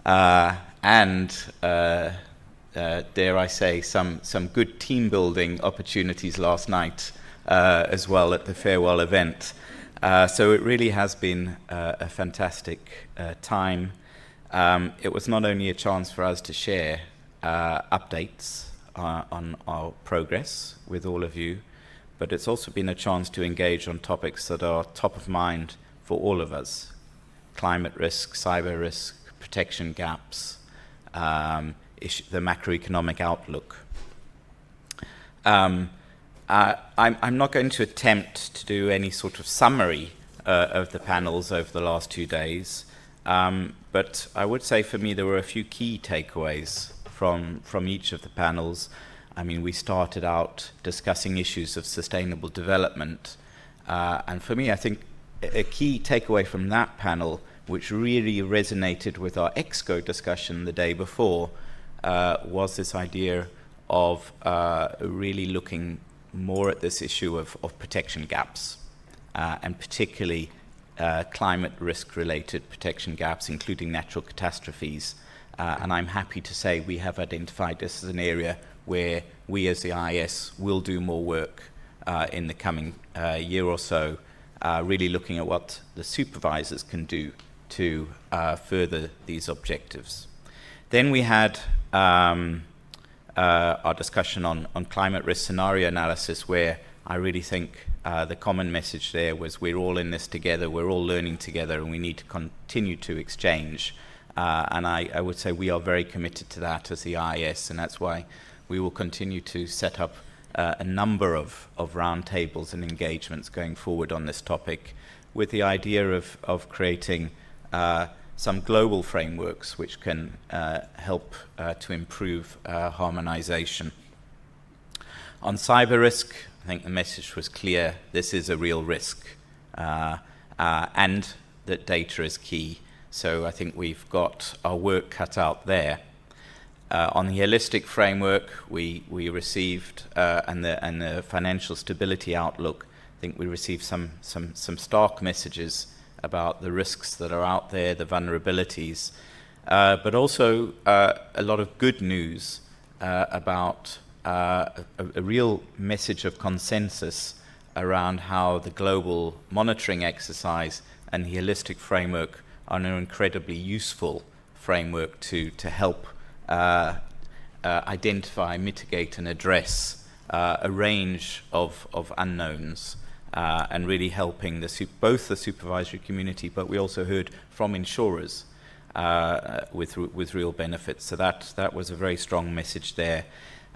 and dare I say, some good team building opportunities last night as well at the farewell event. So it really has been a fantastic time. It was not only a chance for us to share updates on our progress with all of you, but it's also been a chance to engage on topics that are top of mind for all of us: climate risk, cyber risk, protection gaps, the macroeconomic outlook. I'm not going to attempt to do any sort of summary of the panels over the last 2 days, but I would say for me there were a few key takeaways from each of the panels. I mean, we started out discussing issues of sustainable development, and for me I think a key takeaway from that panel, which really resonated with our EXCO discussion the day before, was this idea of really looking more at this issue of protection gaps, and particularly climate risk-related protection gaps, including natural catastrophes. And I'm happy to say we have identified this as an area where we as the IAIS will do more work in the coming year or so, really looking at what the supervisors can do to further these objectives. Then we had our discussion on climate risk scenario analysis, where I really think the common message there was we're all in this together, we're all learning together, and we need to continue to exchange. And I would say we are very committed to that as the IAS, and that's why we will continue to set up a number of roundtables and engagements going forward on this topic, with the idea of creating some global frameworks which can help to improve harmonization. On cyber risk, I think the message was clear. This is a real risk, and that data is key. So I think we've got our work cut out there. On the holistic framework, we received, and the financial stability outlook, I think we received some stark messages about the risks that are out there, the vulnerabilities, but also a lot of good news about a real message of consensus around how the global monitoring exercise and the holistic framework are an incredibly useful framework to help identify, mitigate, and address a range of unknowns, and really helping both the supervisory community, but we also heard from insurers with real benefits. So that was a very strong message there.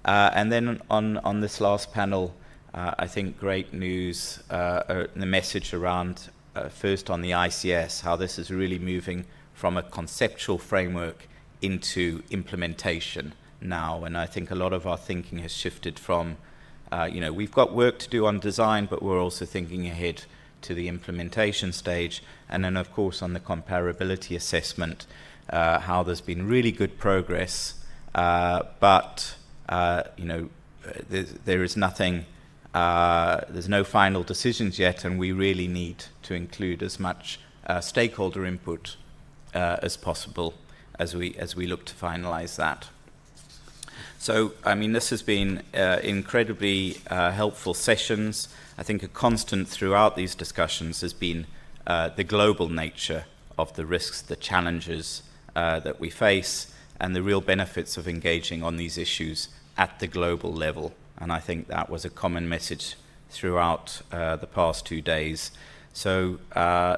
And then on this last panel, I think great news, the message around first on the ICS, how this is really moving from a conceptual framework into implementation now. And I think a lot of our thinking has shifted from, we've got work to do on design, but we're also thinking ahead to the implementation stage. And then, of course, on the comparability assessment, how there's been really good progress, but there is nothing, there's no final decisions yet, and we really need to include as much stakeholder input as possible as we look to finalize that. So, I mean, this has been incredibly helpful sessions. I think a constant throughout these discussions has been the global nature of the risks, the challenges that we face, and the real benefits of engaging on these issues at the global level. And I think that was a common message throughout the past 2 days. So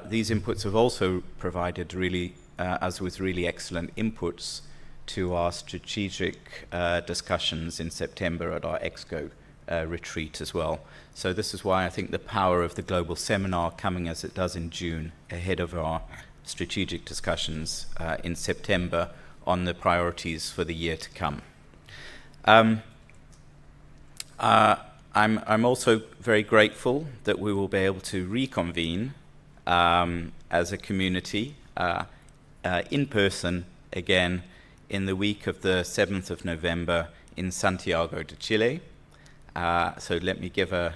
these inputs have also provided really, as with really excellent inputs to our strategic discussions in September at our EXCO retreat as well. So this is why I think the power of the global seminar coming as it does in June, ahead of our strategic discussions in September on the priorities for the year to come. I'm also very grateful that we will be able to reconvene as a community in person again in the week of the 7th of November in Santiago de Chile. So let me give a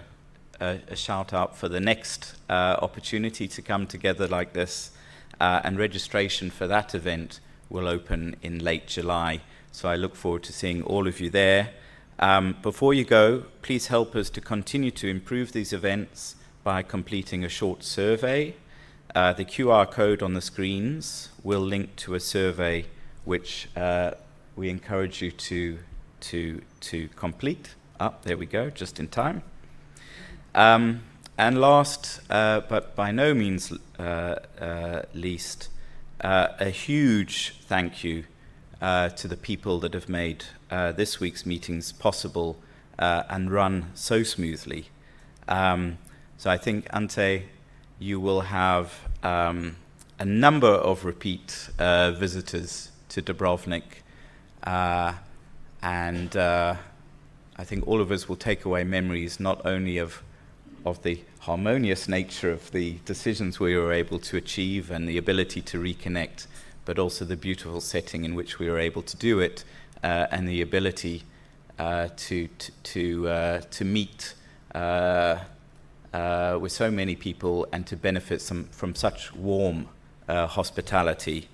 shout out for the next opportunity to come together like this, and registration for that event will open in late July. So I look forward to seeing all of you there. Before you go, please help us to continue to improve these events by completing a short survey. The QR code on the screens will link to a survey which we encourage you to complete. There we go, just in time. And last, but by no means least, a huge thank you to the people that have made this week's meetings possible and run so smoothly. So I think, Ante, you will have a number of repeat visitors to Dubrovnik, and I think all of us will take away memories not only of the harmonious nature of the decisions we were able to achieve and the ability to reconnect, but also the beautiful setting in which we were able to do it, and the ability to meet with so many people and to benefit from such warm hospitality.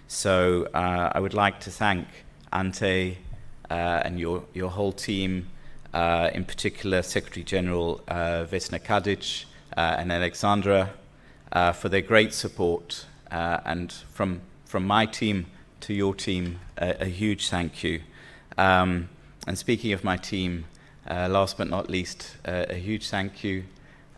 So I would like to thank Ante and your whole team, in particular Secretary General Vesna Kadic and Alexandra, for their great support. And from my team to your team, a huge thank you. And speaking of my team, last but not least, a huge thank you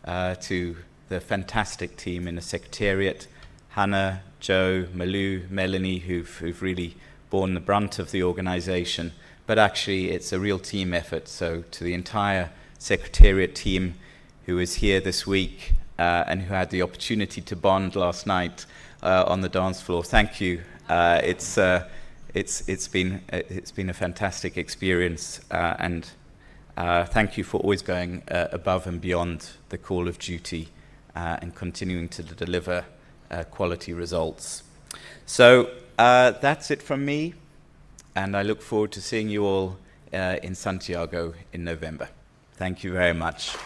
to the fantastic team in the Secretariat, Hannah, Joe, Malou, Melanie, who've really borne the brunt of the organization. But actually, it's a real team effort. So to the entire Secretariat team who is here this week and who had the opportunity to bond last night on the dance floor, thank you. It's been a fantastic experience, and thank you for always going above and beyond the call of duty and continuing to deliver quality results. So that's it from me, and I look forward to seeing you all in Santiago in November. Thank you very much.